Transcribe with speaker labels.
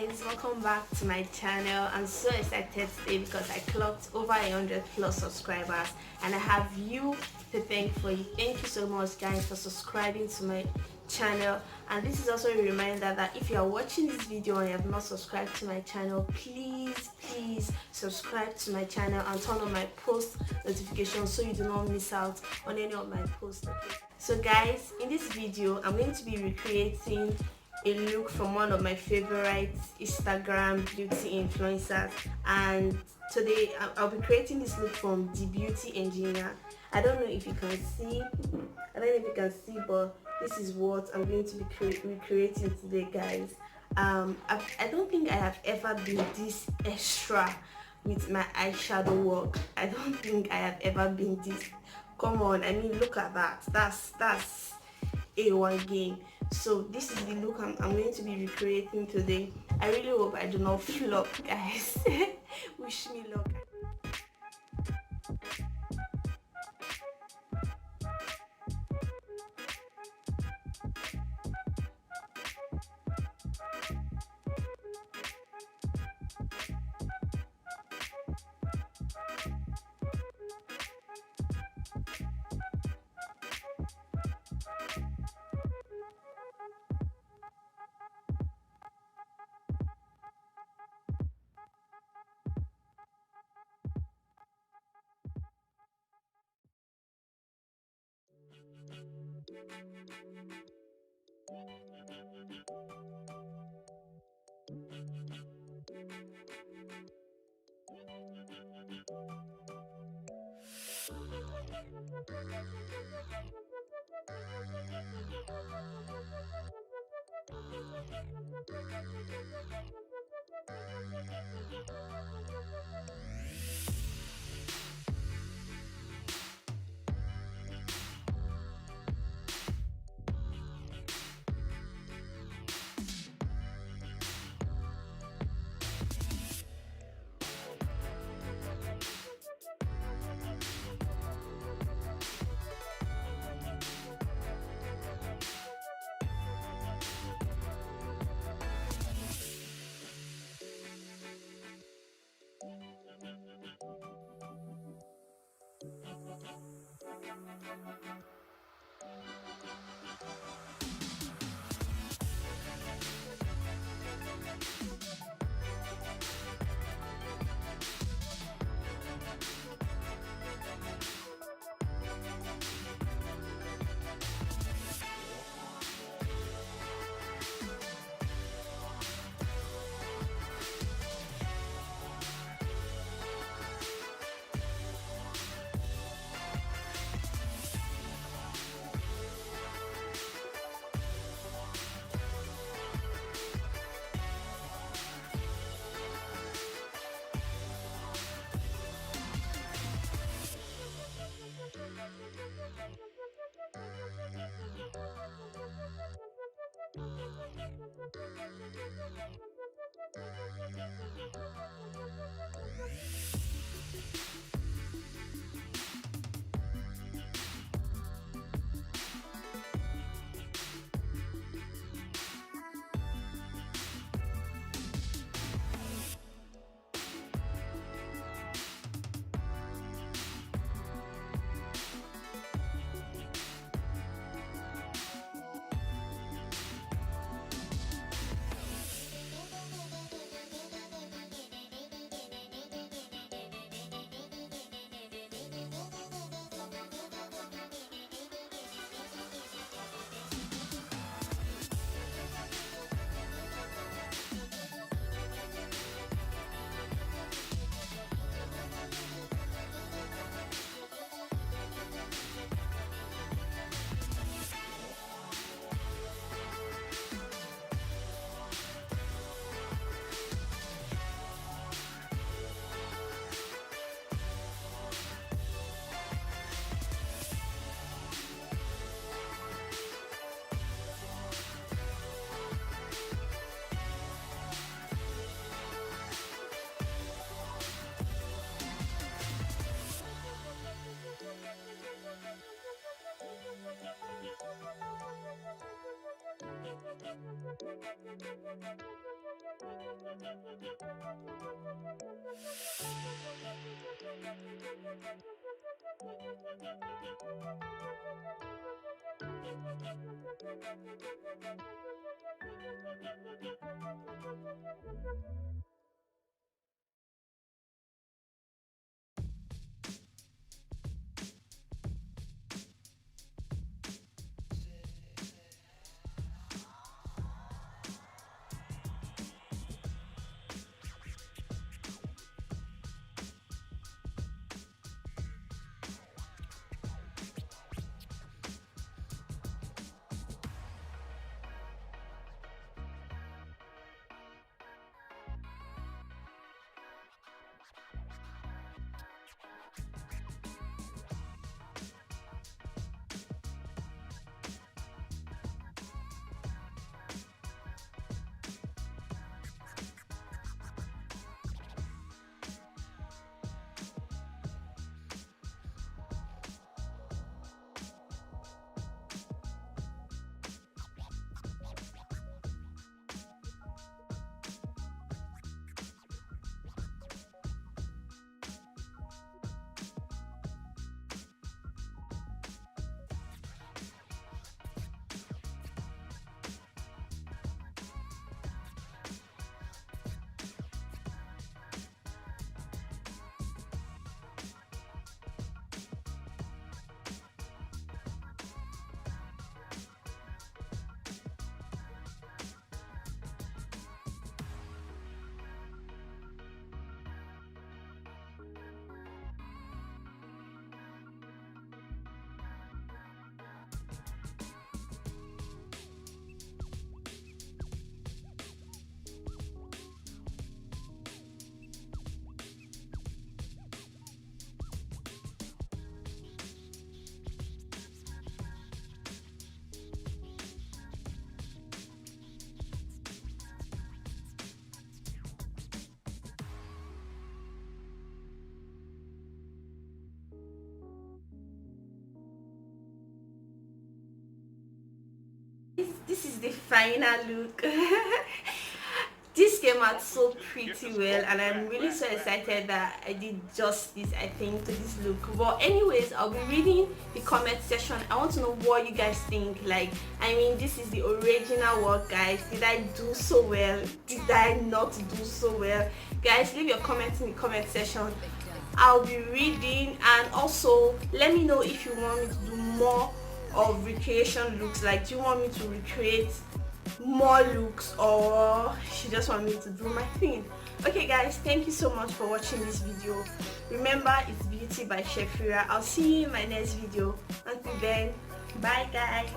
Speaker 1: guys, welcome back to my channel. I'm so excited today because I clocked over 100 plus subscribers and I have you to thank for it. Thank you so much guys for subscribing to my channel, and this is also a reminder that if you are watching this video and you have not subscribed to my channel, please subscribe to my channel and turn on my post notifications so you do not miss out on any of my posts. Okay, so guys, in this video I'm going to be recreating a look from one of my favorite Instagram beauty influencers, and today I'll be creating this look from the Beauty Engineer. I don't know if you can see, but this is what I'm going to be recreating today, guys. I don't think I have ever been this extra with my eyeshadow work. I don't think I have ever been this. Come on, I mean, look at that. That's A1 game. So this is the look I'm going to be recreating today. I really hope I do not flop, guys. Wish me luck. This is the final look. This came out so pretty well, and I'm really so excited that I did justice, I think, to this look. But anyways, I'll be reading the comment section. I want to know what you guys think. Like, I mean, this is the original work, guys. Did I do so well? Did I not do so well? Guys, leave your comments in the comment section. I'll be reading, and also let me know if you want me to do more of recreation looks. Like, do you want me to recreate more looks, or you just want me to do my thing? Okay guys, thank you so much for watching this video. Remember, it's beauty by Chef Fayre. I'll see you in my next video. Until then, bye guys.